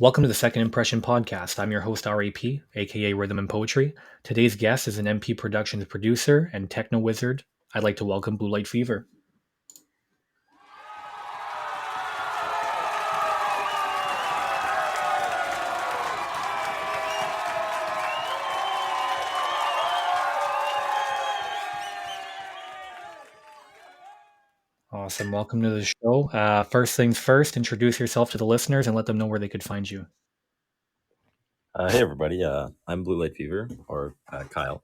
Welcome to the Second Impression podcast. I'm your host, R.A.P., aka Rhythm and Poetry. Today's guest is an MP Productions producer and techno wizard. I'd like to welcome Bluelightfever. Awesome. Welcome to the show. First things first, introduce yourself to the listeners and let them know where they could find you. Hey everybody, I'm Bluelightfever, or Kyle.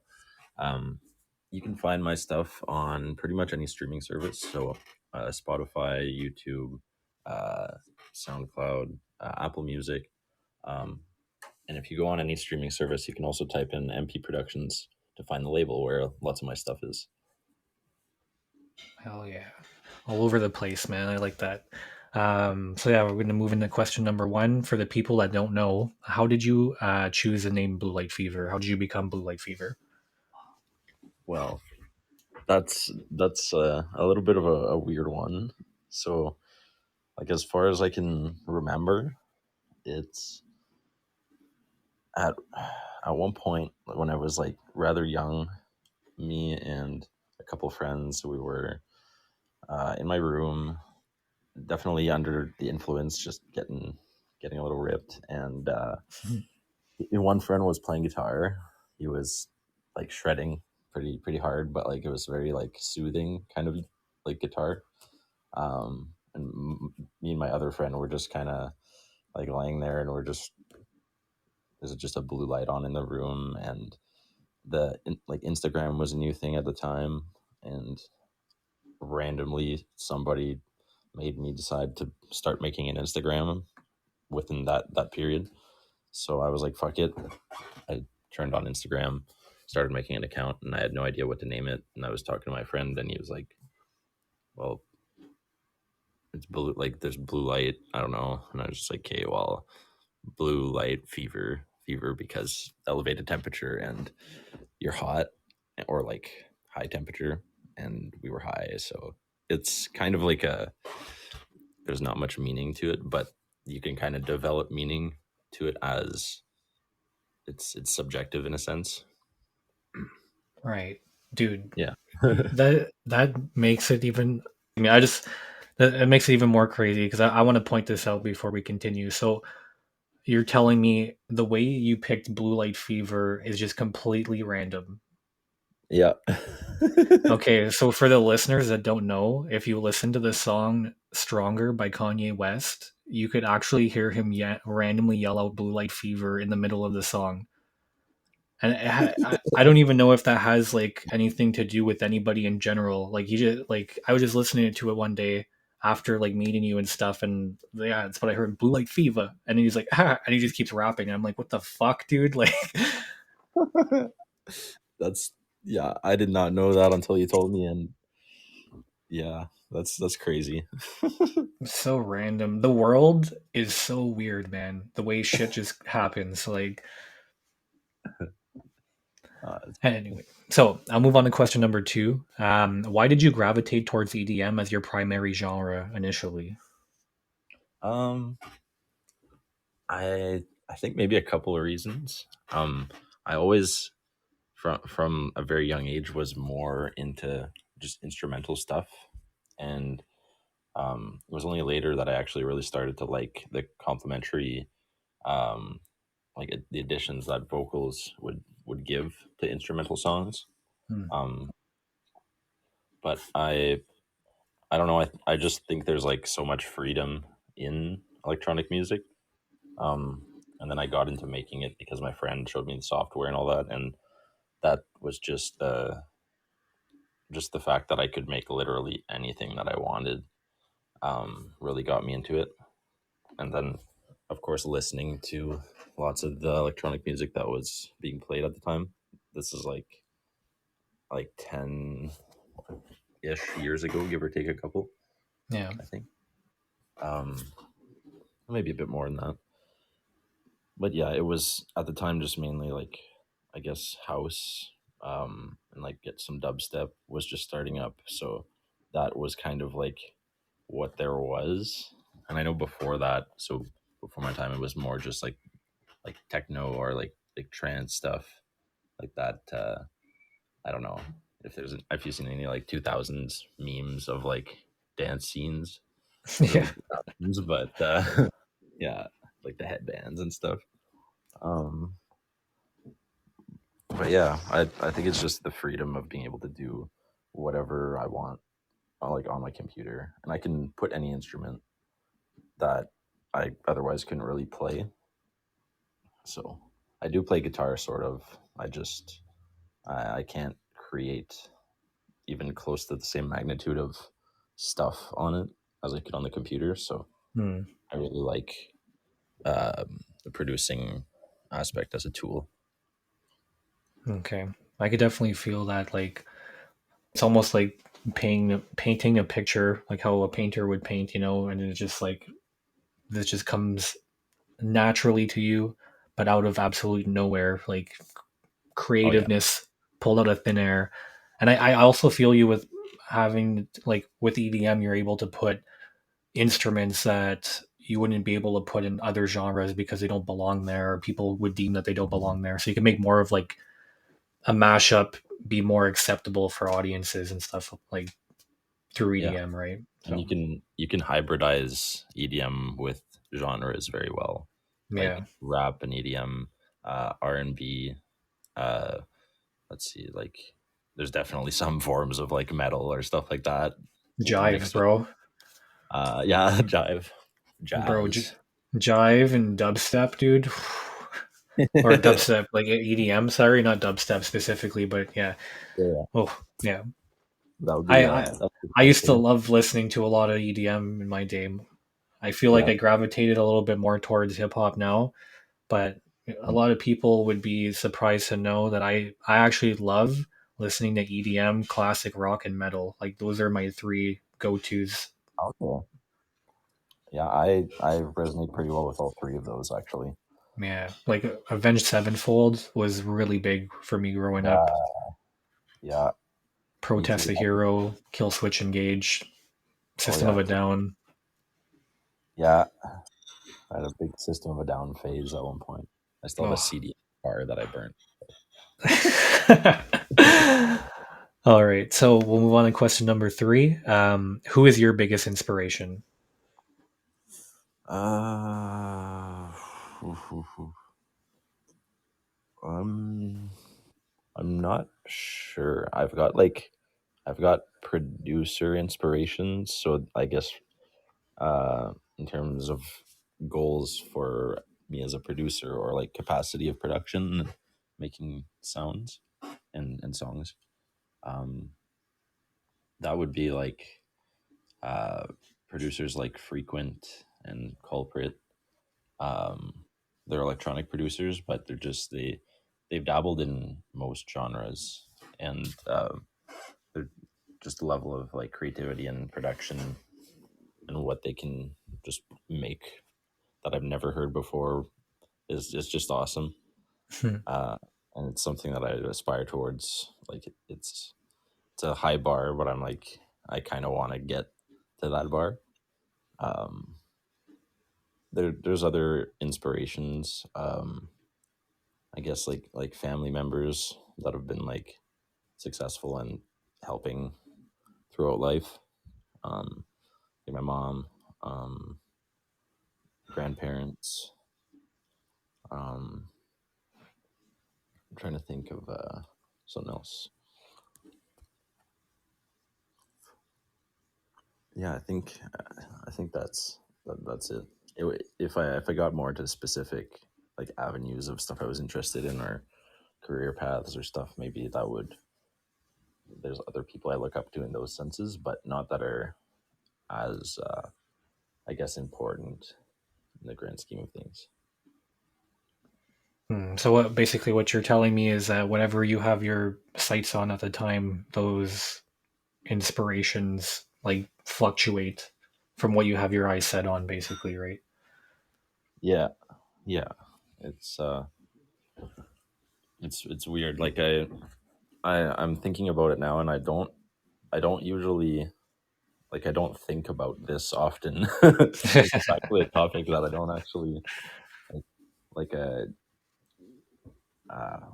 You can find my stuff on pretty much any streaming service, so Spotify, YouTube, SoundCloud, Apple Music. And if you go on any streaming service, you can also type in MP Productions to find the label where lots of my stuff is. Hell yeah. All over the place, man. I like that. We're going to move into question number one. For the people that don't know, how did you choose the name Bluelightfever? How did you become Bluelightfever? Well, that's a little bit of a weird one. So, like as far as I can remember, it's at one point when I was like rather young, me and a couple friends, we were in my room, definitely under the influence, just getting a little ripped. And one friend was playing guitar. He was like shredding pretty hard, but like it was very like soothing kind of like guitar. Me and my other friend were just kind of like laying there, and there's just a blue light on in the room, and like Instagram was a new thing at the time, and randomly somebody made me decide to start making an Instagram within that period. So I was like, fuck it. I turned on Instagram, started making an account, and I had no idea what to name it. And I was talking to my friend, and he was like, well, it's blue, like there's blue light, I don't know. And I was just like, okay, well, blue light fever because elevated temperature and you're hot, or like high temperature, and we were high. So it's kind of like there's not much meaning to it, but you can kind of develop meaning to it as it's subjective in a sense. Right. Dude, Yeah. that makes it even. I mean, it makes it even more crazy because I want to point this out before we continue. So you're telling me the way you picked Bluelightfever is just completely random. Yeah. Okay, so for the listeners that don't know, if you listen to the song "Stronger" by Kanye West, you could actually hear him randomly yell out "Bluelightfever" in the middle of the song. And I don't even know if that has like anything to do with anybody in general. Like you just like I was just listening to it one day after like meeting you and stuff, and yeah, that's what I heard, Bluelightfever, and he's like, and he just keeps rapping, and I'm like, what the fuck, dude? Like, That's yeah, I did not know that until you told me, and yeah, that's crazy. so random. The world is so weird, man. The way shit just happens. Like, anyway, so I'll move on to question number two. Why did you gravitate towards EDM as your primary genre initially? um I think maybe a couple of reasons. I always from a very young age was more into just instrumental stuff, and it was only later that I actually really started to like the complementary, um, the additions that vocals would give to instrumental songs. Hmm. Um, but I don't know. I just think there's like so much freedom in electronic music. Um, and then I got into making it because my friend showed me the software and all that, and that was just the fact that I could make literally anything that I wanted. Really got me into it. And then, of course, listening to lots of the electronic music that was being played at the time. This is like 10-ish years ago, give or take a couple, Yeah. I think. Um, Maybe a bit more than that. But yeah, it was at the time just mainly like, I guess, house, and like get some dubstep was just starting up. So that was kind of like what there was. And I know before that, so before my time, it was more just like techno or like trance stuff like that. I don't know if you've seen any like 2000s memes of like dance scenes, Yeah. early 2000s, but yeah, like the headbands and stuff. Um, but yeah, I think it's just the freedom of being able to do whatever I want, like on my computer, and I can put any instrument that I otherwise couldn't really play. So I do play guitar, sort of. I can't create even close to the same magnitude of stuff on it as I could on the computer. So Hmm. I really like the producing aspect as a tool. Okay. I could definitely feel that. Like it's almost like painting a picture, like how a painter would paint, and it's just like this just comes naturally to you, but out of absolute nowhere, like Oh yeah, creativeness pulled out of thin air. And I also feel you with having like with EDM, you're able to put instruments that you wouldn't be able to put in other genres because they don't belong there, or people would deem that they don't belong there. So you can make more of like a mashup be more acceptable for audiences and stuff like through yeah, EDM, right? and So you can hybridize EDM with genres very well, yeah, like rap and EDM, R&B. Uh, let's see, like there's definitely some forms of like metal or stuff like that jive, mixed with bro, yeah, jive, bro, jazz. jive and dubstep, dude. Or dubstep, like EDM. Sorry, not dubstep specifically, but yeah. Yeah, Oh, yeah. I, I that would be I used to interesting. love listening to a lot of EDM in my day. I feel like Yeah. I gravitated a little bit more towards hip hop now, but a lot of people would be surprised to know that I actually love listening to EDM, classic rock, and metal. Like those are my three go tos. Okay. Yeah, I resonate pretty well with all three of those actually. Yeah, like Avenged Sevenfold was really big for me growing up. Yeah, yeah, me Protest too. the Hero, Kill Switch Engage, Oh System yeah, of a Down. yeah. I had a big System of a Down phase at one point. I still have a Oh. CD car that I burnt. All right, so we'll move on to question number three. Who is your biggest inspiration? Uh, um, I'm not sure. I've got producer inspirations, so I guess in terms of goals for me as a producer or like capacity of production, making sounds and songs, um, that would be like uh, producers like Frequent and Culprit. Um, they're electronic producers, but they've dabbled in most genres, and they're just a level of like creativity and production and what they can just make that I've never heard before is just awesome. Hmm. Uh, and it's something that I aspire towards. Like it's a high bar, but I'm like I kind of want to get to that bar. Um, there's other inspirations. I guess like family members that have been like successful and helping throughout life. Like my mom, um, grandparents. Um, I'm trying to think of something else. Yeah, I think that's it. If I got more into specific like avenues of stuff I was interested in or career paths or stuff, maybe that would there's other people I look up to in those senses, but not that are as I guess important in the grand scheme of things. So basically what you're telling me is that whatever you have your sights on at the time, those inspirations like fluctuate from what you have your eyes set on, basically, right? Yeah, yeah. It's it's weird. Like I'm thinking about it now, and I don't usually. like I don't think about this often. It's actually a topic that I don't actually like. Like a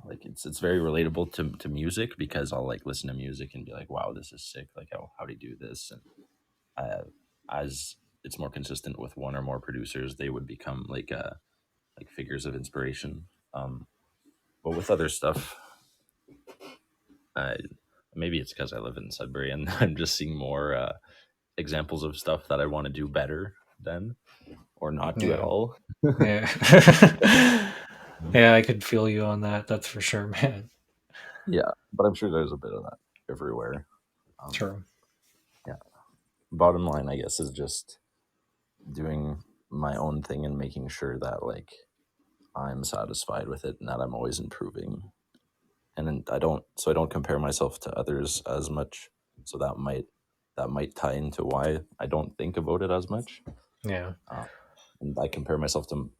like it's very relatable to music because I'll like listen to music and be like, wow, this is sick. Like how do you do this? And uh, as it's more consistent with one or more producers, they would become like figures of inspiration. But with other stuff, uh, maybe it's because I live in Sudbury and I'm just seeing more examples of stuff that I want to do better than or not do at Yeah. all. Yeah. Yeah, I could feel you on that. That's for sure, man. Yeah, but I'm sure there's a bit of that everywhere. Um, True. yeah. Bottom line, I guess, is just doing my own thing and making sure that like I'm satisfied with it and that I'm always improving. And then I don't compare myself to others as much. So that might tie into why I don't think about it as much. Yeah. Uh, and I compare myself to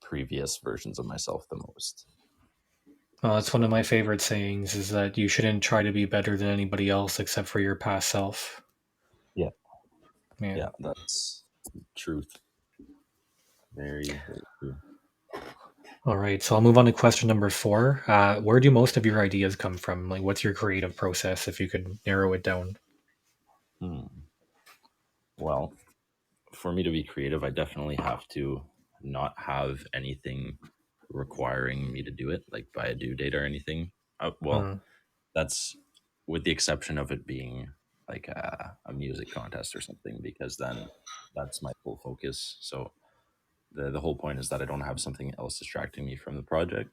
previous versions of myself the most. Well, that's one of So my favorite sayings is that you shouldn't try to be better than anybody else except for your past self. yeah, Yeah. yeah, that's truth. Very, very true. All right. So I'll move on to question number four. Where do most of your ideas come from? Like, what's your creative process if you could narrow it down? Hmm. Well, for me to be creative, I definitely have to not have anything requiring me to do it, like by a due date or anything. Well, Hmm. that's with the exception of it being like a music contest or something, because then that's my full focus. So the whole point is that I don't have something else distracting me from the project.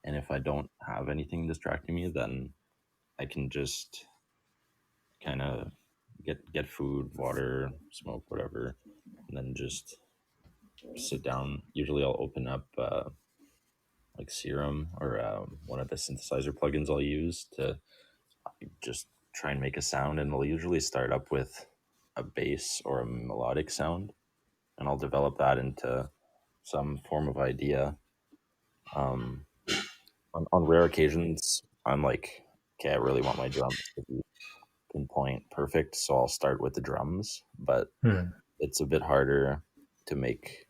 And if I don't have anything distracting me, then I can just kind of get food, water, smoke, whatever, and then just sit down. Usually, I'll open up like Serum or one of the synthesizer plugins I'll use to just try and make a sound, and it'll usually start up with a bass or a melodic sound, and I'll develop that into some form of idea. Um, on rare occasions, I'm like, okay, I really want my drums to be pinpoint perfect, so I'll start with the drums, but Hmm. it's a bit harder to make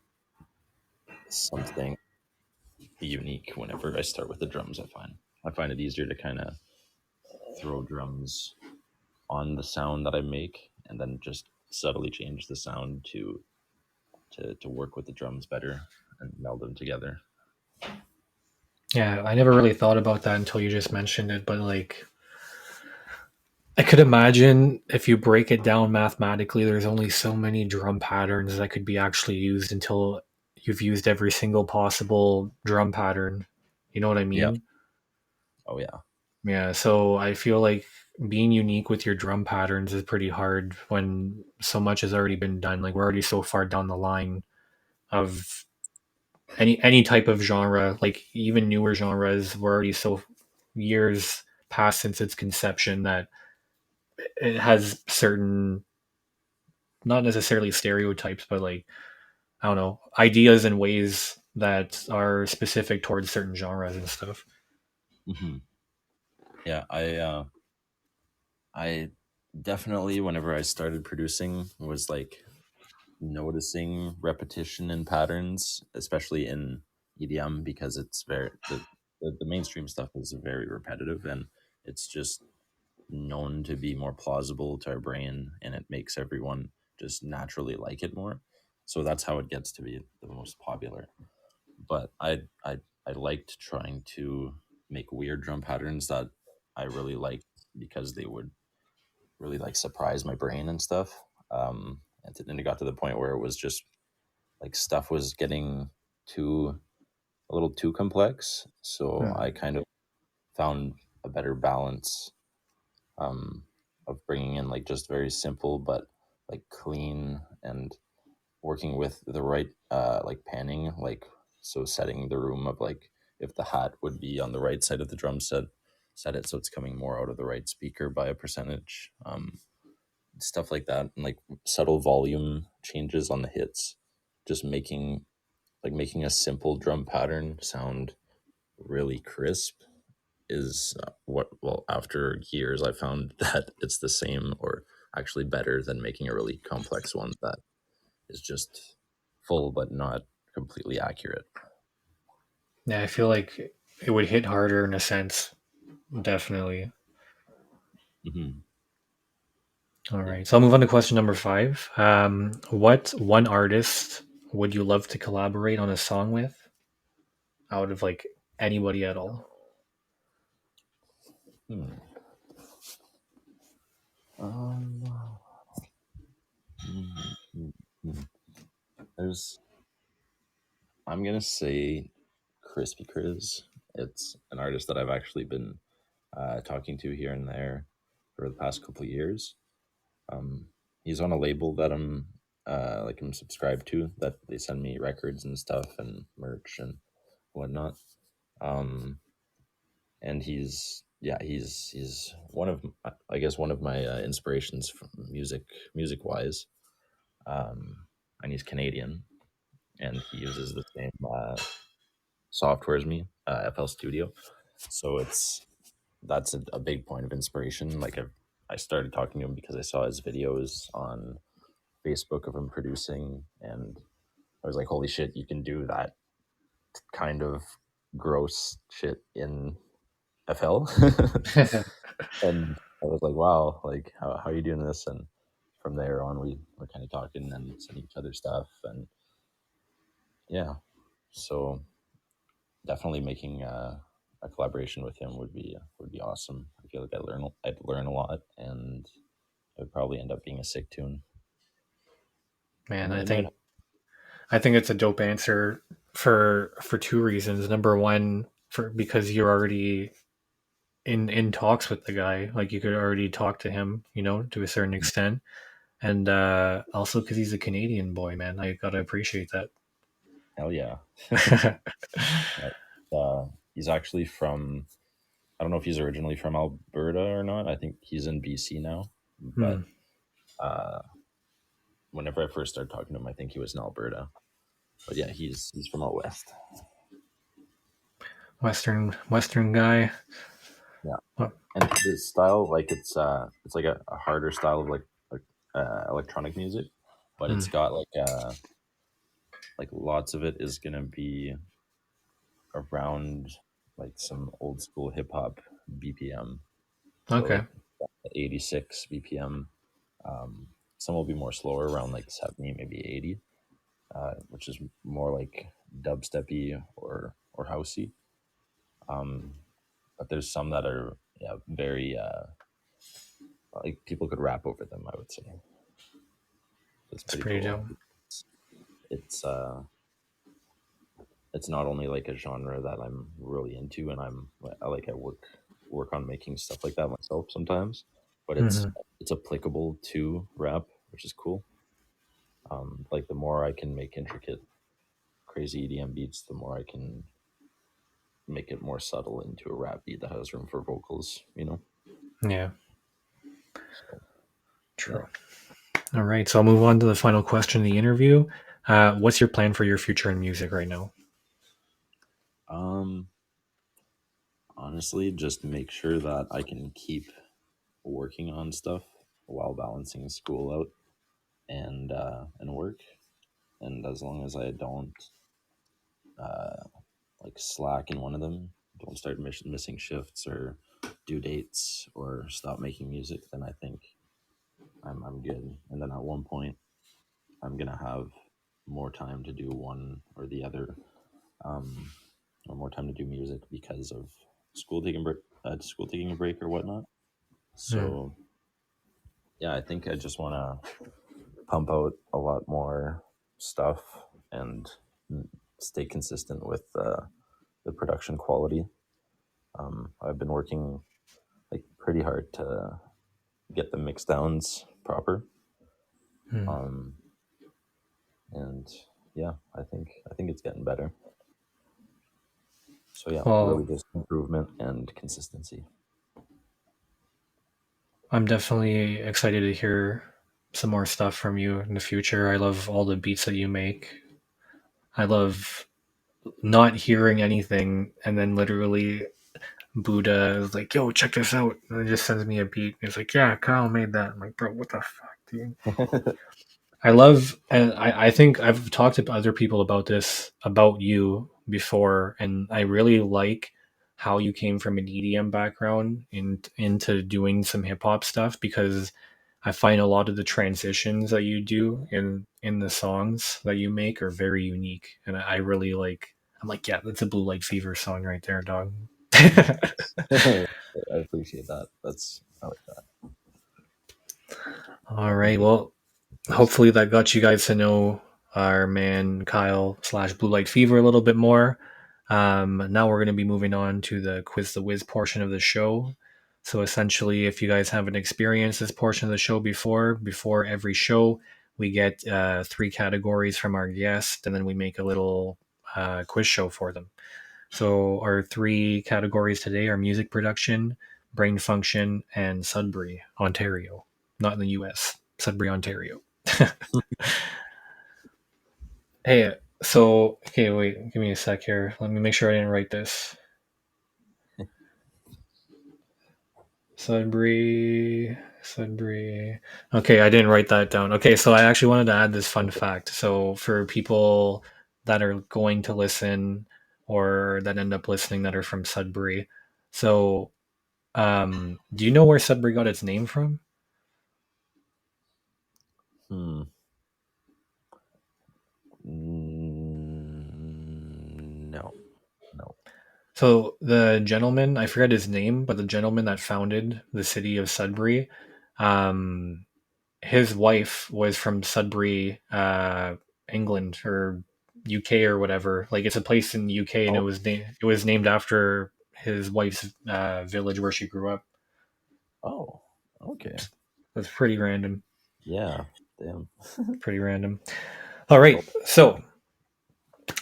something unique whenever I start with the drums. I find it easier to kind of throw drums on the sound that I make and then just subtly change the sound to work with the drums better and meld them together. Yeah, I never really thought about that until you just mentioned it, but like, I could imagine if you break it down mathematically, there's only so many drum patterns that could be actually used until you've used every single possible drum pattern. You know what I Yeah. mean? Oh yeah. Yeah, so I feel like being unique with your drum patterns is pretty hard when so much has already been done. Like we're already so far down the line of any type of genre, like even newer genres, we're already so years past since its conception that it has certain, not necessarily stereotypes, but like I don't know, ideas and ways that are specific towards certain genres and stuff. Hmm. Yeah. I definitely whenever I started producing was like noticing repetition and patterns, especially in EDM, because it's very the mainstream stuff is very repetitive and it's just known to be more plausible to our brain and it makes everyone just naturally like it more. So that's how it gets to be the most popular. But I liked trying to make weird drum patterns that I really liked because they would really like surprise my brain and stuff. And then it got to the point where it was just like stuff was getting too a little too complex. So Hmm. I kind of found a better balance of bringing in like just very simple but like clean and working with the right like panning, like so setting the room of like if the hat would be on the right side of the drum set it so it's coming more out of the right speaker by a percentage, stuff like that, and like subtle volume changes on the hits, just making a simple drum pattern sound really crisp is what, well, after years I found that it's the same or actually better than making a really complex one that is just full but not completely accurate. Yeah, I feel like it would hit harder in a sense. Definitely. Hmm. All Yeah. right. So I'll move on to question number five. What one artist would you love to collaborate on a song with out of like anybody at all? Hmm. Um, mm, mm. There's, I'm gonna say Crispy Criz. It's an artist that I've actually been talking to here and there for the past couple of years. Um, he's on a label that I'm subscribed to, that they send me records and stuff and merch and whatnot. Um, and he's one of, I guess, one of my inspirations from music wise. Um, and he's Canadian, and he uses the same software as me, FL Studio. So that's a big point of inspiration. I started talking to him because I saw his videos on Facebook of him producing, and I was like, holy shit, you can do that kind of gross shit in FL. And I was like, wow, like how are you doing this? And from there on, we were kind of talking and sending each other stuff, and yeah, so definitely making a collaboration with him would be awesome. I feel like I'd learn a lot, and it would probably end up being a sick tune. Man, It might. I think it's a dope answer for two reasons. Number one, for because you're already in talks with the guy, like you could already talk to him, to a certain extent, and also because he's a Canadian boy, man. I gotta appreciate that. Hell yeah. Yeah. He's actually from, I don't know if he's originally from Alberta or not. I think he's in BC now. Hmm. But uh, whenever I first started talking to him, I think he was in Alberta. But yeah, he's from out west. Western guy. Yeah, Oh, and his style, like it's like a harder style of like electronic music, but hmm. it's got like lots of it is gonna be around like some old school hip hop BPM. So Okay, like 86 BPM. Um, some will be more slower, around like 70, maybe 80, which is more like dubsteppy or housey. Um, but there's some that are, yeah, very like people could rap over them, I would say. It's it's pretty pretty cool. dope. It's it's, uh, it's not only like a genre that I'm really into, and I work on making stuff like that myself sometimes, but Hmm. it's applicable to rap, which is cool. Like the more I can make intricate, crazy EDM beats, the more I can make it more subtle into a rap beat that has room for vocals. Yeah, So yeah. true. All right, so I'll move on to the final question of the interview. What's your plan for your future in music right now? Um, Honestly, just make sure that I can keep working on stuff while balancing school out and work. And as long as I don't uh, like slack in one of them, don't start missing shifts or due dates or stop making music, then I think I'm good. And then at one point, I'm gonna have more time to do one or the other, um, or more time to do music because of school taking a break or whatnot. Hmm. So yeah, I think I just want to pump out a lot more stuff and stay consistent with the production quality. I've been working like pretty hard to get the mix downs proper. Hmm. Um, and yeah, I think it's getting better. So yeah, Well, really just improvement and consistency. I'm definitely excited to hear some more stuff from you in the future. I love all the beats that you make. I love not hearing anything and then literally Buddha is like, "Yo, check this out," and it just sends me a beat. It's like, "Yeah, Kyle made that." I'm like, "Bro, what the fuck, dude?" I love, and I think I've talked to other people about this about you before, and I really like how you came from an EDM background into doing some hip hop stuff because I find a lot of the transitions that you do in the songs that you make are very unique, and I really like. I'm like, yeah, that's a Blue Light Fever song right there, dog. I appreciate that. That's I like that. All Thank right, you. well, Quiz. hopefully that got you guys to know our man Kyle slash Blue Light Fever a little bit more. Now we're going to be moving on to the quiz the whiz portion of the show. So essentially, if you guys haven't experienced this portion of the show before every show, we get three categories from our guest, and then we make a little quiz show for them. So our three categories today are music production, brain function, and Sudbury, Ontario, not in the U.S. Sudbury, Ontario. Hey, so okay, wait, give me a sec here. Let me make sure I didn't write this. Sudbury. Okay, I didn't write that down. Okay, so I actually wanted to add this fun Okay. fact. So for people that are going to listen or that end up listening that are from Sudbury, so do you know where Sudbury got its name from? Hmm. No. No. So the gentleman, I forget his name, but the gentleman that founded the city of Sudbury, um, his wife was from Sudbury, England or UK or whatever. Like it's a place in the UK, and Oh. it was named after his wife's village where she grew up. Oh. Okay. That's pretty random. Yeah. Damn. Pretty random. All right. Well, So,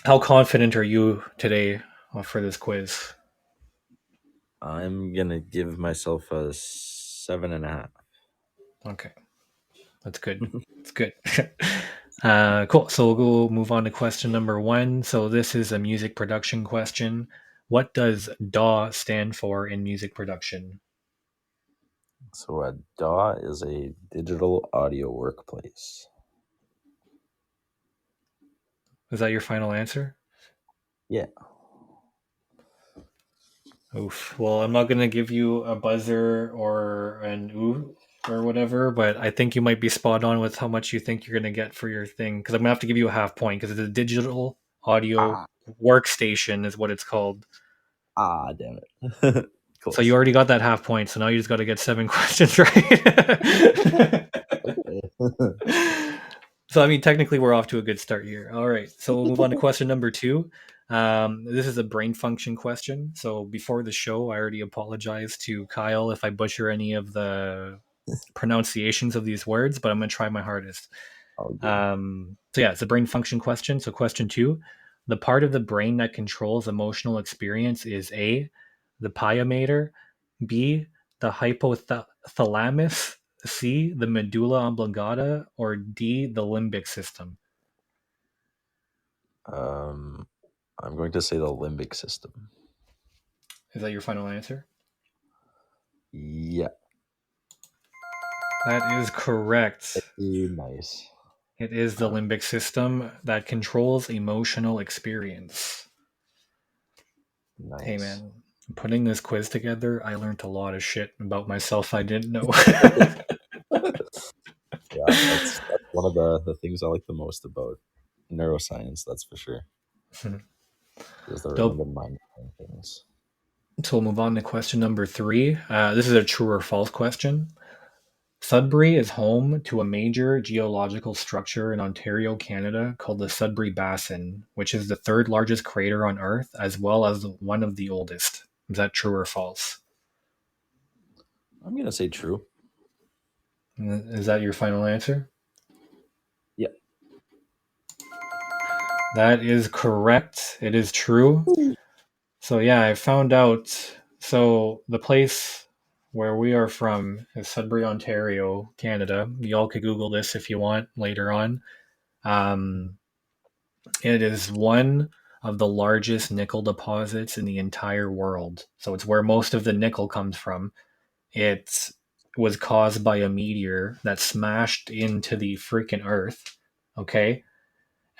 how confident are you today for this quiz? I'm gonna give myself a 7.5. Okay, that's good. It's good. Cool. So we'll go move on to question number one. So this is a music production question. What does DAW stand for in music production? So a DAW is a digital audio workplace. Is that your final answer? Yeah. Oof. Well, I'm not gonna give you a buzzer or an ooh or whatever, but I think you might be spot on with how much you think you're gonna get for your thing. Because I'm gonna have to give you a half point because it's a digital audio Ah. workstation is what it's called. Ah. Damn it. So you Close. already got that half point. So now you just got to get seven questions right. Okay. So I mean, technically, we're off to a good start here. All right, so we'll move on to question number two. This is a brain function question. So before the show, I already apologized to Kyle if I butcher any of the pronunciations of these words, but I'm going to try my hardest. All good. So yeah, it's a brain function question. So question two, the part of the brain that controls emotional experience is A, the pyometer, B, the hypothalamus, C, the medulla oblongata, or D, the limbic system. Um, I'm going to say the limbic system. Is that your final answer? Yeah. That is correct. Nice. It is the Uh, limbic system that controls emotional experience. Hey nice. man, putting this quiz together, I learned a lot of shit about myself I didn't know. Yeah, that's one of the things I like the most about neuroscience. That's for sure. Is the Dope. random mind things. So we'll move on to question number three. This is a true or false question. Sudbury is home to a major geological structure in Ontario, Canada called the Sudbury Basin, which is the third largest crater on Earth as well as one of the oldest. Is that true or false? I'm gonna say true. Is that your final answer? Yeah. That is correct. It is true. So yeah, I found out. So the place where we are from is Sudbury, Ontario, Canada. Y'all could Google this if you want later on. Um, it is one of the largest nickel deposits in the entire world. So it's where most of the nickel comes from. It was caused by a meteor that smashed into the freaking Earth. Okay.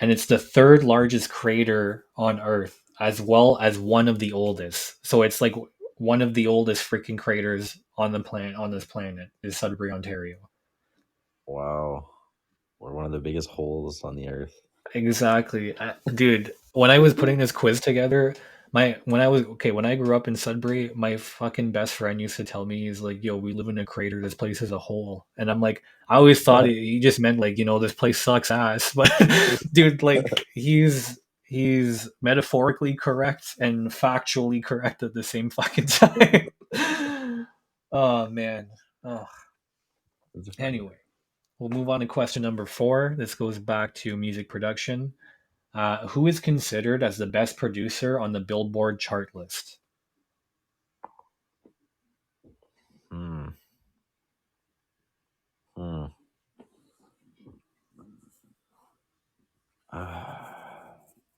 And it's the third largest crater on Earth, as well as one of the oldest. So it's like one of the oldest freaking craters on the planet on this planet is Sudbury, Ontario. Wow. We're one of the biggest holes on the earth. Exactly, dude. When I was putting this quiz together, when I grew up in Sudbury, my fucking best friend used to tell me, he's like, "Yo, we live in a crater. This place is a hole." And I'm like, I always thought he just meant like, this place sucks ass. But dude, like he's metaphorically correct and factually correct at the same fucking time. Oh man. Oh. It's funny. Anyway, we'll move on to question number 4. This goes back to music production. Who is considered as the best producer on the Billboard chart list? Hmm. Hmm.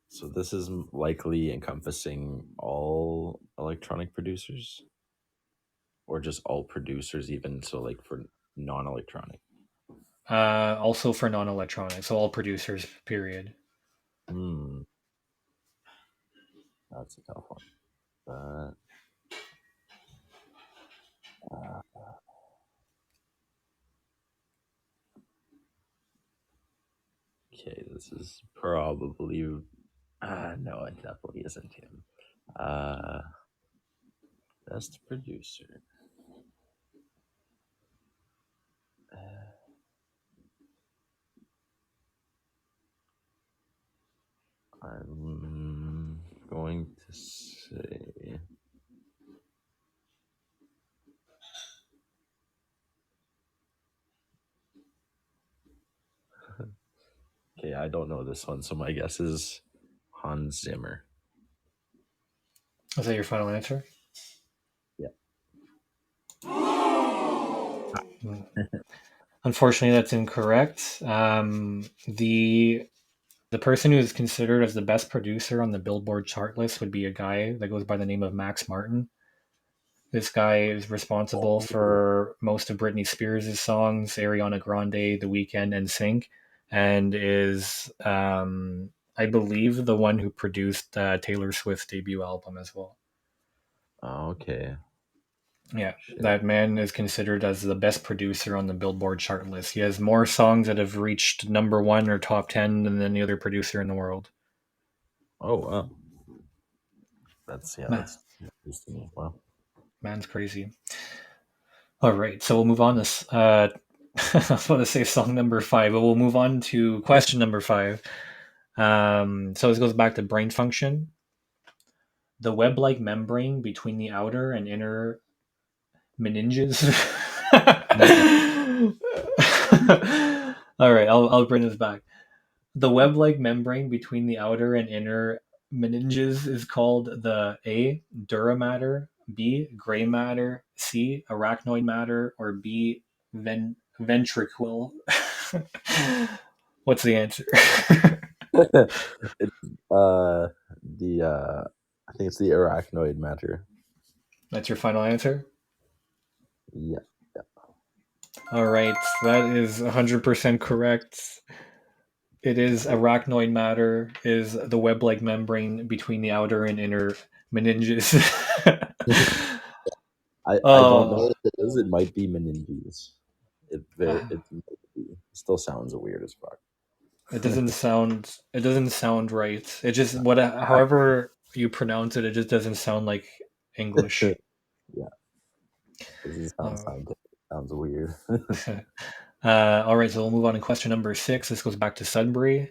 So this is likely encompassing all electronic producers, or just all producers, even so, like for non-electronic. Also for non-electronic, so all producers. Period. Hmm. That's a tough one. But uh, okay, this is probably. No, it definitely isn't him. Uh, Best producer. I'm going to say. Okay, I don't know this one, so my guess is Hans Zimmer. Is that your final answer? Yeah. Hmm. Unfortunately, that's incorrect. The person who is considered as the best producer on the Billboard chart list would be a guy that goes by the name of Max Martin. This guy is responsible Oh, for most of Britney Spears' songs, Ariana Grande, The Weeknd, and Sync, and is, I believe, the one who produced Taylor Swift's debut album as well. okay. Yeah, Shit. that man is considered as the best producer on the Billboard chart list. He has more songs that have reached number one or top 10 than any other producer in the world. Oh wow. That's yeah. Man, That's interesting. Wow. man's crazy. All right, so we'll move on to. I was about to say song number 5, but we'll move on to question number 5. So this goes back to brain function. The web-like membrane between the outer and inner meninges. All right, I'll bring this back. The web-like membrane between the outer and inner meninges is called the A. Dura matter, B. Gray matter, C. Arachnoid matter, or B. Ventricle. What's the answer? It's the I think it's the arachnoid matter. That's your final answer? Yeah. All right, that is 100% correct. It is arachnoid matter, is the web-like membrane between the outer and inner meninges. I don't know Oh, if it is. It might be meninges. ah, It might be. It still sounds weird as fuck. it doesn't sound right. It just what however you pronounce it, it just doesn't sound like English. Yeah, doesn't sound Uh, scientific. It sounds weird. all right, so we'll move on to question number 6. This goes back to Sudbury.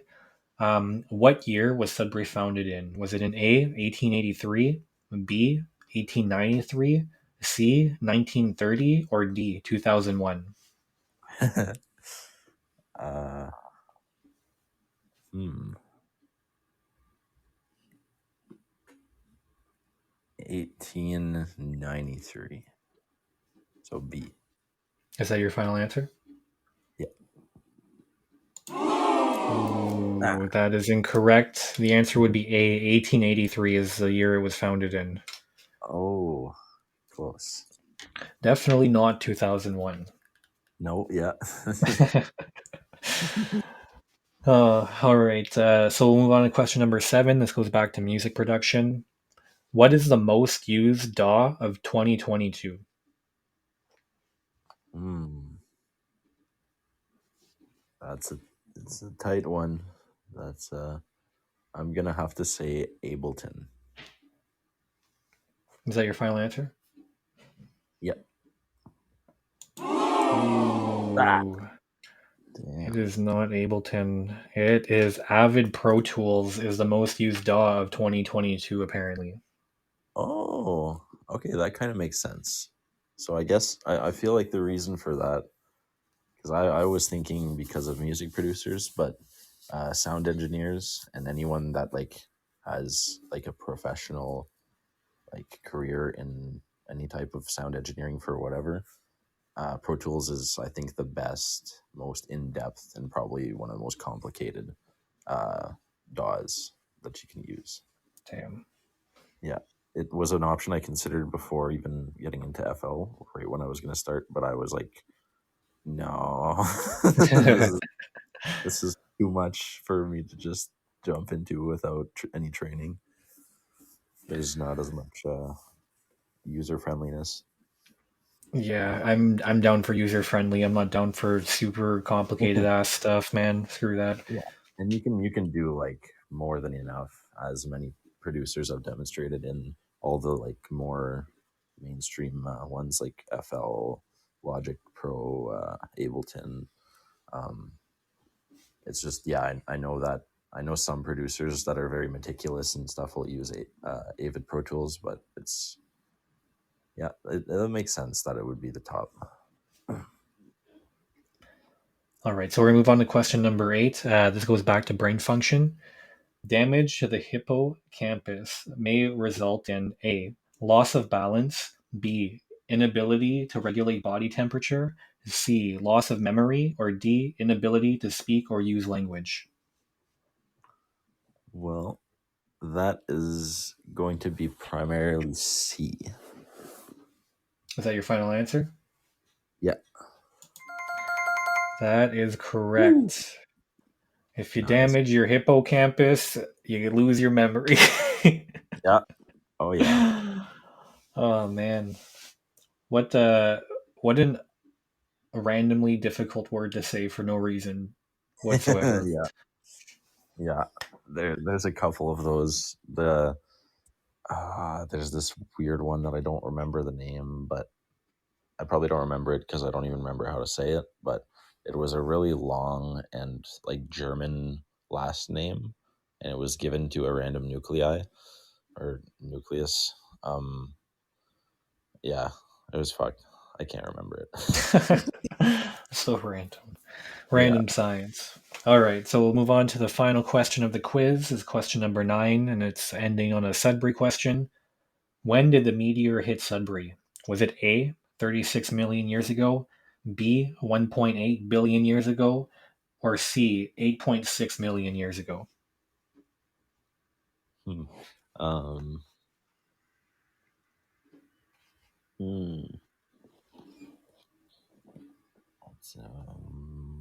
What year was Sudbury founded in? Was it in A, 1883, B, 1893, C, 1930, or D, 2001? uh, hmm. 1893. So B. Is that your final answer? Yeah. Ooh, that is incorrect. The answer would be A. 1883 is the year it was founded in. Oh, close. Definitely not 2001. No, yeah. All right. So we'll move on to question number 7. This goes back to music production. What is the most used DAW of 2022? Hmm. That's a it's a tight one. That's I'm gonna have to say Ableton. Is that your final answer? Yep. Ah, Ooh, it damn. is not Ableton. It is Avid Pro Tools is the most used DAW of 2022 apparently. Oh, okay, that kind of makes sense. So I guess I feel like the reason for that, because I was thinking because of music producers, but sound engineers and anyone that like has like a professional like career in any type of sound engineering for whatever, Pro Tools is, I think, the best, most in depth, and probably one of the most complicated uh, DAWs that you can use. Damn. Yeah, it was an option I considered before even getting into FL, right when I was going to start, but I was like, no, this is this is too much for me to just jump into without any training. There's not as much user friendliness. Yeah, I'm down for user friendly. I'm not down for super complicated ass stuff, man. Screw that. Yeah, and you can do like more than enough, as many producers have demonstrated in all the like more mainstream ones like FL, Logic Pro, Ableton. Um, it's just yeah, I know that I know some producers that are very meticulous and stuff will use Avid Pro Tools, but it's yeah, it makes sense that it would be the top. All right, so we're gonna move on to question number 8. This goes back to brain function. Damage to the hippocampus may result in A. Loss of balance, B. Inability to regulate body temperature, C. Loss of memory, or D. Inability to speak or use language. Well, that is going to be primarily C. Is that your final answer? Yeah. That is Woo. correct. If you Nice. damage your hippocampus, you lose your memory. Yeah. Oh yeah. Oh man, what an randomly difficult word to say for no reason whatsoever. Yeah. Yeah. There's a couple of those. There's this weird one that I don't remember the name, but I probably don't remember it because I don't even remember how to say it. But it was a really long and like German last name, and it was given to a random nuclei or nucleus. Um, yeah, it was fucked. I can't remember it. So random. Yeah. Random science. All right, so we'll move on to the final question of the quiz. Is question number 9, and it's ending on a Sudbury question. When did the meteor hit Sudbury? Was it A, 36 million years ago, B, 1.8 billion years ago, or C, 8.6 million years ago? Hmm. Um. hmm.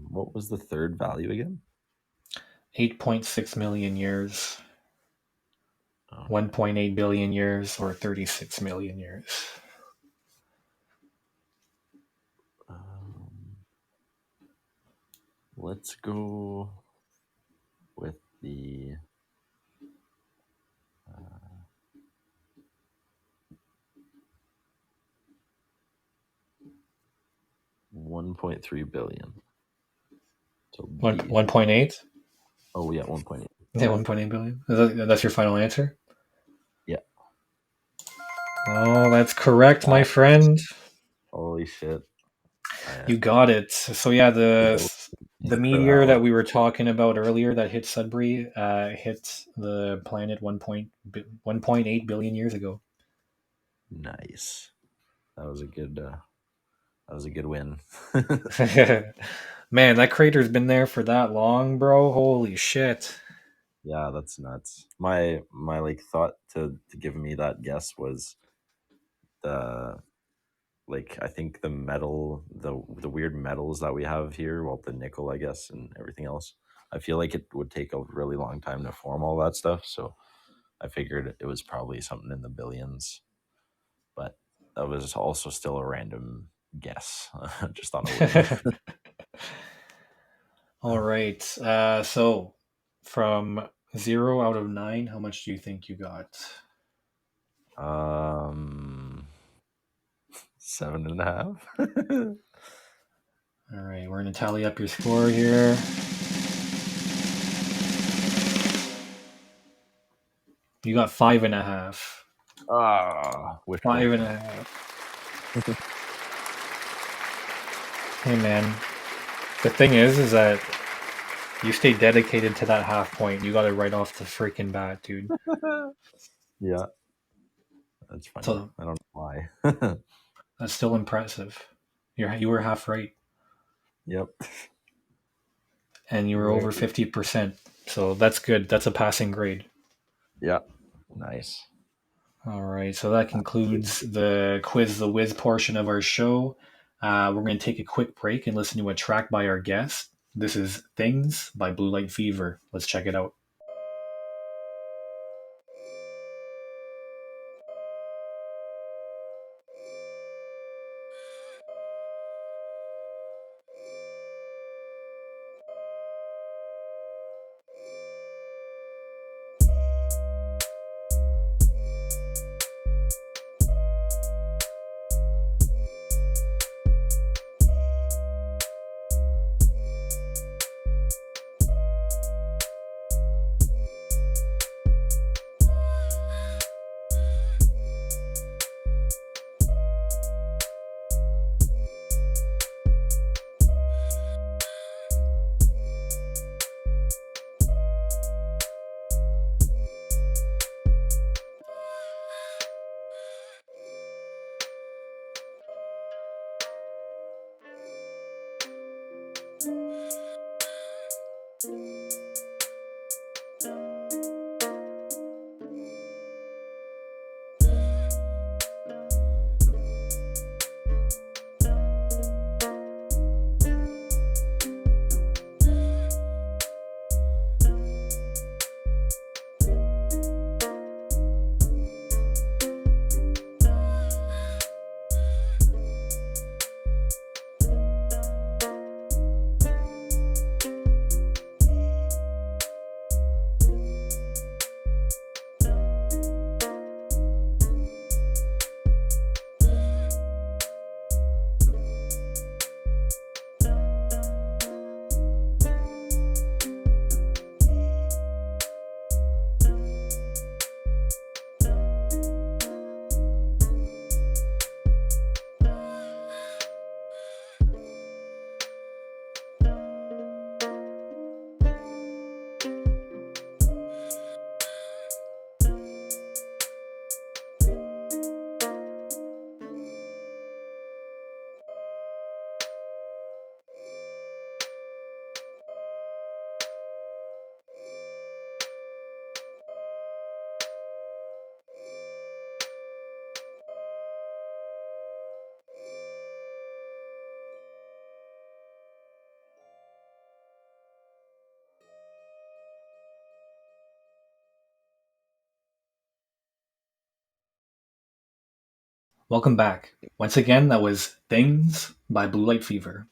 What was the third value again? 8.6 million years, Okay. 1.8 billion years, or 36 million years? Um, let's go with the 1.3 billion. So One B. 1.8? Oh yeah, 1.8. Yeah, 1.8 billion. That's your final answer? Yeah. Oh, that's correct, my Wow. friend. Holy shit. I You got it. So yeah, take a the for that meteor one. that we were talking about earlier that hit Sudbury hit the planet 1.8 billion years ago. Nice. That was a good. That was a good win. Man, that crater's been there for that long, bro. Holy shit. Yeah, that's nuts. My like thought to give me that guess was the like I think the metal the weird metals that we have here, well the nickel I guess and everything else. I feel like it would take a really long time to form all that stuff, so I figured it was probably something in the billions, but that was also still a random guess, just on a whim. All right. So from 0 out of 9, how much do you think you got? um, 7.5. All right, we're gonna tally up your score here. You got 5.5. Wishful. Five and a half. Hey man, the thing is that you stay dedicated to that half point. You got it right off the freaking bat, dude. Yeah, that's funny. So I don't know why. that's still impressive. You were half right, Yep. and you were Very. over 50%. So that's good. That's a passing grade. Yeah. Nice. All right, so that concludes the quiz the whiz portion of our show. We're going to take a quick break and listen to a track by our guest. This is Things by Blue Light Fever. Let's check it out. Welcome back. Once again, that was Things by Blue Light Fever.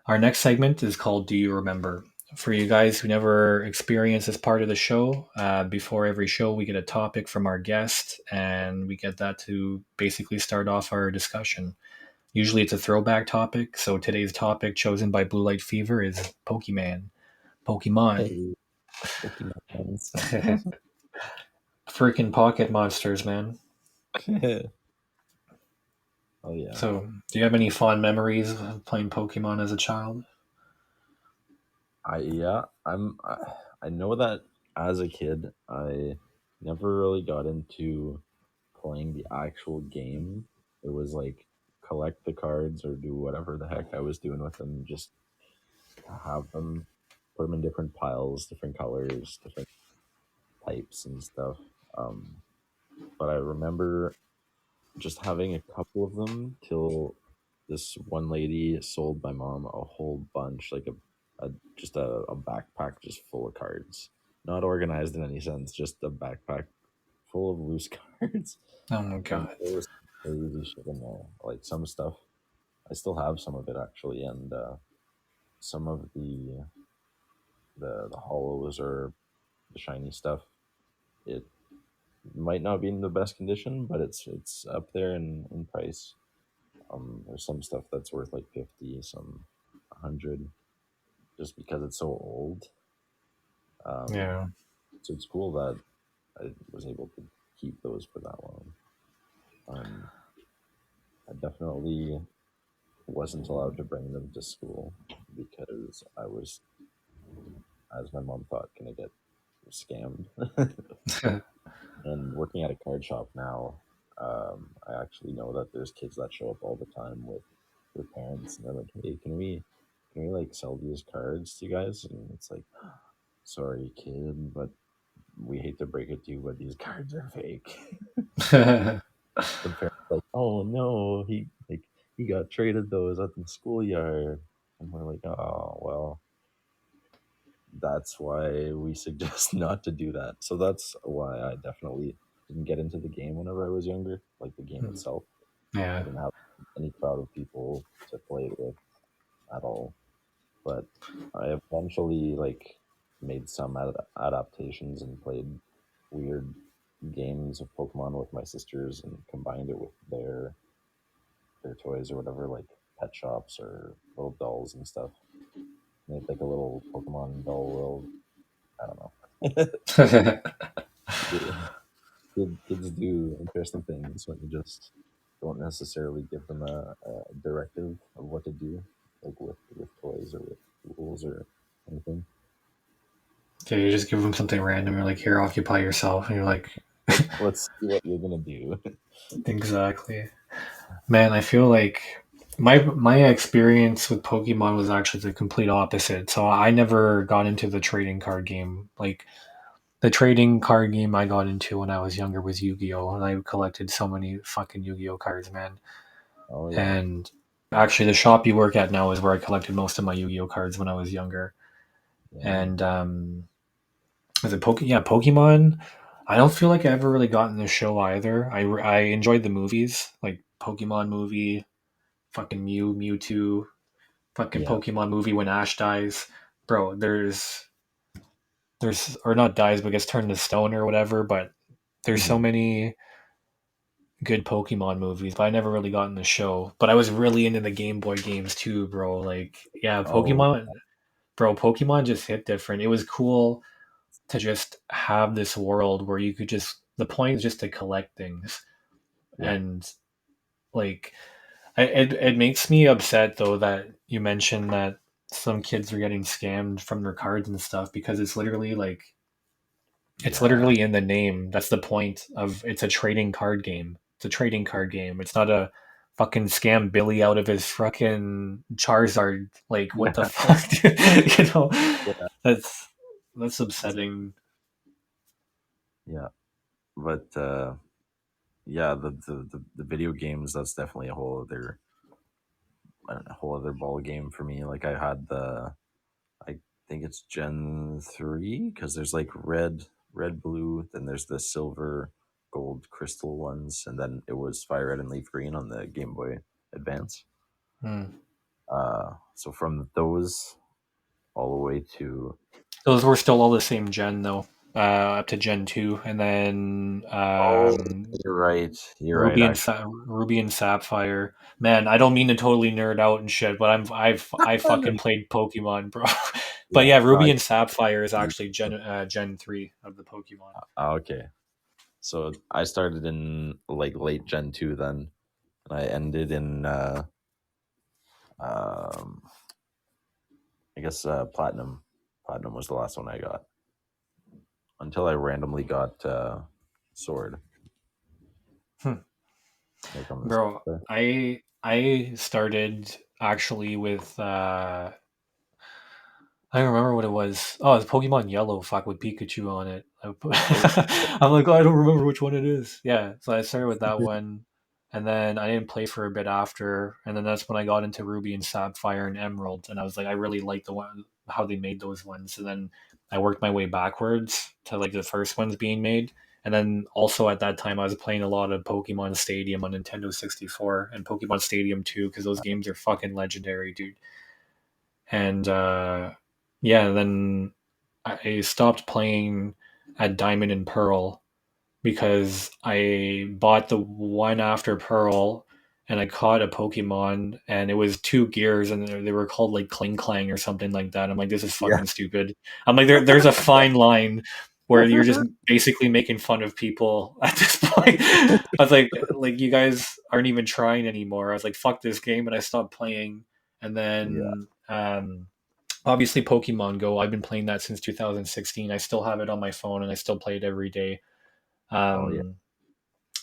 Our next segment is called Do You Remember? For you guys who never experienced this part of the show, before every show, we get a topic from our guest and we get that to basically start off our discussion. Usually it's a throwback topic, so today's topic chosen by Blue Light Fever is Pokemon. Pokemon. Hey, Pokemon. Freaking pocket monsters, man. Oh yeah. So, do you have any fond memories of playing Pokemon as a child? I know that as a kid I never really got into playing the actual game. It was like collect the cards or do whatever the heck I was doing with them, just have them, put them in different piles, different colors, different types and stuff. Um, but I remember just having a couple of them till this one lady sold my mom a whole bunch, like a backpack just full of cards, not organized in any sense, just a backpack full of loose cards, Oh my and god. there was crazy shit in there. Like some stuff, I still have some of it actually, and some of the hollows or the shiny stuff. It might not be in the best condition, but it's up there in price. There's some stuff that's worth like 50, some 100, just because it's so old. Um, Yeah. so it's cool that I was able to keep those for that long. Um, I definitely wasn't allowed to bring them to school because I was, as my mom thought, gonna get scammed. And working at a card shop now, I actually know that there's kids that show up all the time with their parents, and they're like, "Hey, can we like sell these cards to you guys?" And it's like, "Sorry, kid, but we hate to break it to you, but these cards are fake." The parents like, "Oh no, he got traded those at the schoolyard," and we're like, "Oh well." That's why we suggest not to do that. So that's why I definitely didn't get into the game whenever I was younger, like the game itself. I Yeah. didn't have any crowd of people to play it with at all. But I eventually like made some adaptations and played weird games of Pokemon with my sisters and combined it with their toys or whatever, like pet shops or little dolls and stuff. Made like a little Pokemon doll world. I don't know. Kids do interesting things when you just don't necessarily give them a directive of what to do, like with toys or with rules or anything. So you just give them something random. You're like, here, occupy yourself. And you're like, Let's see what you're gonna do. exactly. Man, I feel like my experience with Pokemon was actually the complete opposite. So I never got into the trading card game. Like the trading card game I got into when I was younger was Yu-Gi-Oh, and I collected so many fucking Yu-Gi-Oh cards, man. Oh yeah, And actually, the shop you work at now is where I collected most of my Yu-Gi-Oh cards when I was younger. yeah, And was it Yeah, Pokemon. I don't feel like I ever really got in the show either. I enjoyed the movies, like Pokemon movie, fucking Mewtwo, fucking yeah. Pokemon movie when Ash dies. Bro, there's or not dies, but gets turned to stone or whatever. But there's so Hmm. many good Pokemon movies, but I never really got in the show. But I was really into the Game Boy games too, bro. Like, yeah, Oh Pokemon just hit different. It was cool to just have this world where you could just the point is just to collect things. yeah, And like it makes me upset though that you mentioned that some kids are getting scammed from their cards and stuff because it's yeah, literally in the name. That's the point of it's a trading card game. It's a trading card game. It's not a fucking scam Billy out of his fucking Charizard. Like what the yeah, fuck? you know, yeah, that's that's upsetting. yeah. But yeah, the video games, that's definitely a whole other, I don't know, whole other ball game for me. Like I had I think it's Gen 3 because there's like red, blue, then there's the silver, gold, crystal ones, and then it was Fire Red and Leaf Green on the Game Boy Advance. Hmm. So from those all the way to Those were still all the same gen though, up to Gen 2, and then oh, you're right actually. Ruby and Sapphire. Man, I don't mean to totally nerd out and shit, but I fucking played Pokemon, bro. But Yeah, yeah, no, Ruby and Sapphire is actually Gen 3 of the Pokemon. okay. So I started in like late Gen 2 then, and I ended in um I guess platinum. Platinum was the last one I got until I randomly got sword, Hmm. like on the Bro, Switch. I started actually with I don't remember what it was. Oh, it's Pokemon Yellow, fuck, with Pikachu on it. Oh, I'm like, oh, I don't remember which one it is. Yeah, so I started with that one, and then I didn't play for a bit after, and then that's when I got into Ruby and Sapphire and Emerald, and I was like, I really like the one how they made those ones, and then I worked my way backwards to like the first ones being made, and then also at that time I was playing a lot of Pokemon Stadium on Nintendo 64 and Pokemon Stadium 2 because those games are fucking legendary, dude. And yeah, then I stopped playing at Diamond and Pearl because I bought the one after Pearl and I caught a Pokemon and it was two gears and they were called like Kling Clang or something like that. I'm like, this is yeah. fucking stupid. I'm like, there's a fine line where you're just basically making fun of people at this point. I was like you guys aren't even trying anymore. I was like, fuck this game, and I stopped playing. And Yeah. then obviously Pokemon Go. I've been playing that since 2016. I still have it on my phone and I still play it every day. Oh yeah. Um,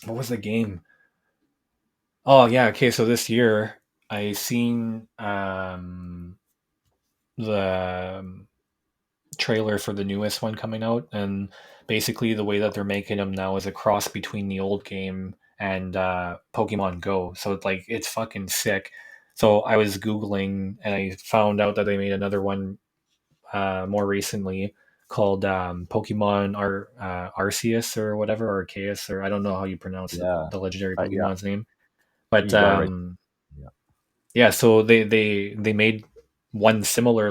what was the game? Oh yeah, okay. So this year I seen the trailer for the newest one coming out, and basically the way that they're making them now is a cross between the old game and Pokemon Go. So it's like it's fucking sick. So I was googling and I found out that they made another one more recently called Pokemon Arceus or whatever, Arceus, or I don't know how you pronounce Yeah. the legendary Yeah. Pokemon's name. But You got it right. Yeah. yeah, so they made one similar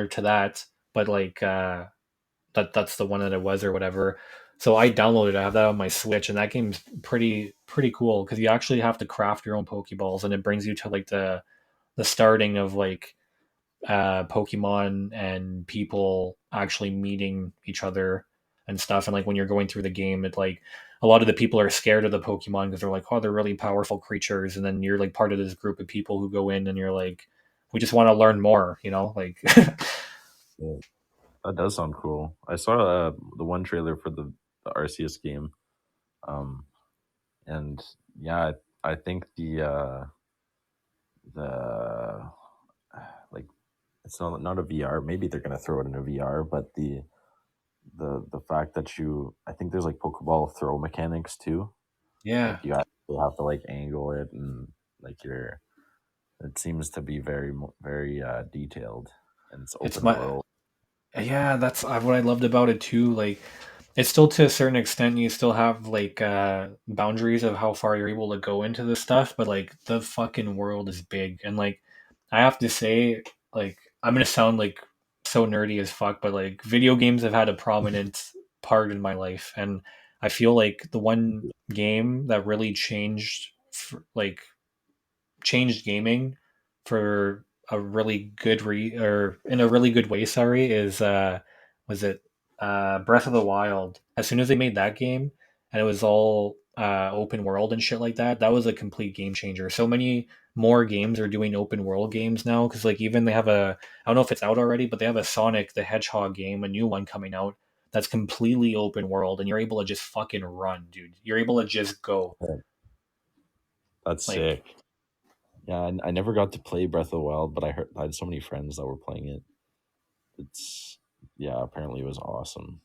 to that, but like that's the one that it was or whatever. So I downloaded it. I have that on my Switch, and that game's pretty cool because you actually have to craft your own Pokeballs, and it brings you to like the starting of like Pokemon and people actually meeting each other and stuff. And like when you're going through the game, it like a lot of the people are scared of the Pokemon because they're like, oh, they're really powerful creatures. And then you're like part of this group of people who go in and you're like, we just want to learn more, you know? Like, Yeah. That does sound cool. I saw the one trailer for the Arceus game, um, and yeah, I think the like it's not a VR. Maybe they're gonna throw it in a VR, but the fact that I think there's like Pokeball throw mechanics too. yeah, Like you actually have to like angle it and like it seems to be very detailed and it's it's open my, world. yeah, that's what I loved about it too. Like, it's still to a certain extent you still have like boundaries of how far you're able to go into this stuff, but like the fucking world is big. And like I have to say, like I'm gonna sound like so nerdy as fuck, but like video games have had a prominent part in my life, and I feel like the one game that really like changed gaming for a really good or in a really good way, sorry, is was it Breath of the Wild. As soon as they made that game and it was all open world and shit like that, that was a complete game changer. So many more games are doing open world games now because like even they have I don't know if it's out already, but they have a Sonic the Hedgehog game, a new one coming out that's completely open world and you're able to just fucking run, dude. You're able to just go. Yeah, that's Like, sick. Yeah, I never got to play Breath of the Wild, but I had so many friends that were playing it. It's yeah, apparently it was awesome.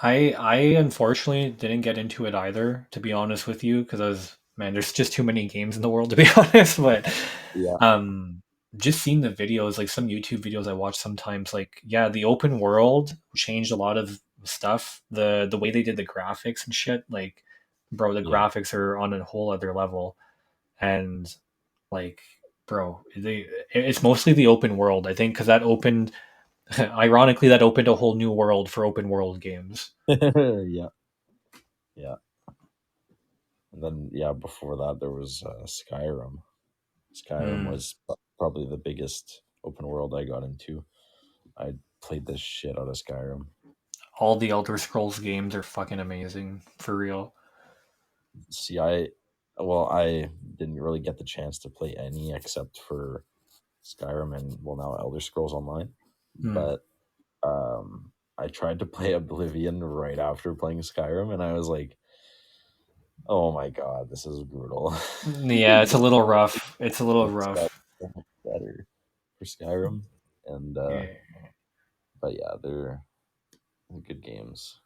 I unfortunately didn't get into it either, to be honest with you, because I was man, there's just too many games in the world to be honest. But Yeah, um, just seeing the videos, like some YouTube videos I watch sometimes, like yeah, the open world changed a lot of stuff. The way they did the graphics and shit, like bro, the yeah. graphics are on a whole other level, and like bro, it's mostly the open world, I think, because that opened, ironically, that opened a whole new world for open world games. Yeah, yeah. And then yeah, before that there was Skyrim. Skyrim Hmm. was probably the biggest open world I got into. I played the shit out of Skyrim. All the Elder Scrolls games are fucking amazing, for real. See, I didn't really get the chance to play any except for Skyrim and well now Elder Scrolls Online. Hmm. But I tried to play Oblivion right after playing Skyrim, and I was like, "Oh my god, this is brutal." Yeah, it's a little rough. It's a little It's got rough. so much better for Skyrim, and Yeah. But yeah, they're good games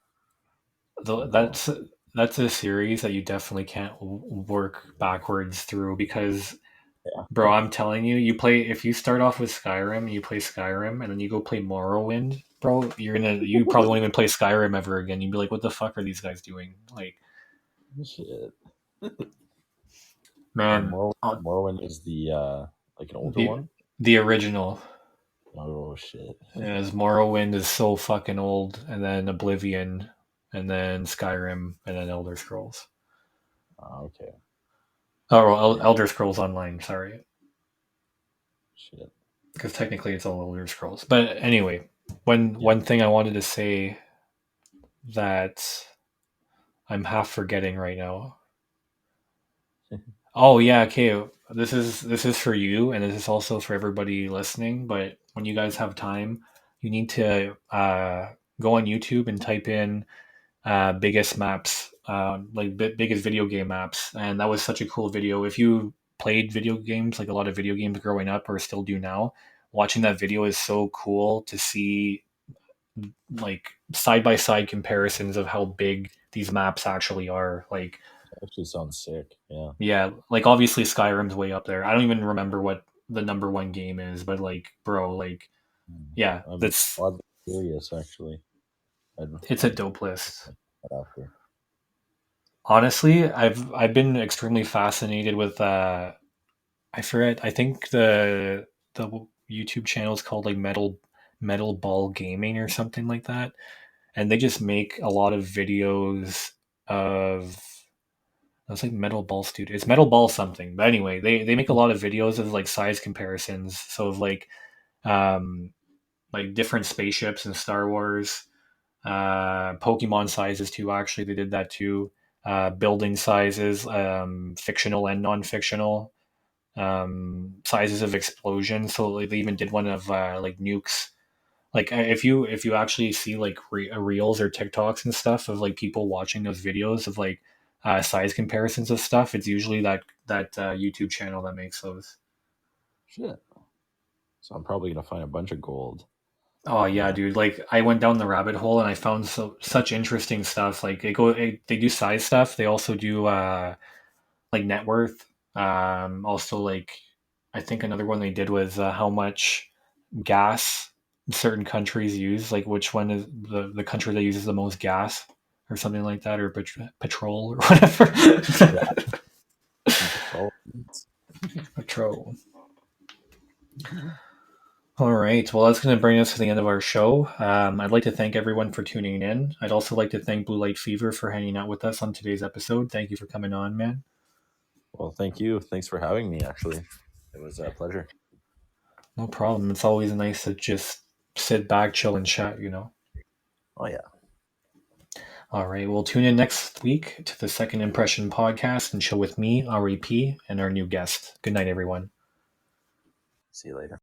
Though overall. that's a series that you definitely can't work backwards through because, Yeah. bro, I'm telling you, you play if you start off with Skyrim, you play Skyrim, and then you go play Morrowind, bro, you probably won't even play Skyrim ever again. You'd be like, what the fuck are these guys doing? Like, Shit. And man, Morrowind is the like an older the one. the original Oh shit. is Morrowind is so fucking old, and then Oblivion, and then Skyrim, and then Elder Scrolls. Okay. Oh, well, Yeah. Elder Scrolls Online. Sorry, Shit. because technically it's all Elder Scrolls. But anyway, Yeah. one thing I wanted to say that I'm half forgetting right now. Oh yeah, okay. This is for you, and this is also for everybody listening. But when you guys have time, you need to go on YouTube and type in biggest maps, like biggest video game maps, and that was such a cool video. If you played video games, like a lot of video games growing up, or still do now, watching that video is so cool to see, like side by side comparisons of how big these maps actually are. Like, Actually sounds sick. Yeah. yeah, like obviously Skyrim's way up there. I don't even remember what the number one game is, but like, bro, like, yeah, I'm that's oddly curious actually. it's a dope list. After. Honestly, I've been extremely fascinated with I forget. I think the YouTube channel is called like Metal Ball Gaming or something like that, and they just make a lot of videos of. It's like Metal Ball Studio. It's Metal Ball something, but anyway, they make a lot of videos of like size comparisons. So of um like different spaceships in Star Wars, Pokemon sizes too. Actually, they did that too. Building sizes, fictional and non-fictional, sizes of explosions. So like, they even did one of like nukes. Like if you actually see like reels or TikToks and stuff of like people watching those videos of like size comparisons of stuff, it's usually that YouTube channel that makes those. Shit. So I'm probably gonna find a bunch of gold. Oh yeah, Yeah. dude! Like I went down the rabbit hole and I found such interesting stuff. Like they do size stuff. They also do like net worth. Also like I think another one they did was how much gas certain countries use, like which one is the country that uses the most gas or something like that, or petrol or whatever. Yeah. Patrol. Petrol. All right. Well, that's going to bring us to the end of our show. I'd like to thank everyone for tuning in. I'd also like to thank Blue Light Fever for hanging out with us on today's episode. Thank you for coming on, man. Well, thank you. Thanks for having me. Actually, it was a pleasure. No problem. It's always nice to just sit back, chill, and chat. Oh yeah. All right. Well, tune in next week to the Second Impression podcast and chill with me, R.A.P, and our new guest. Good night, everyone. See you later.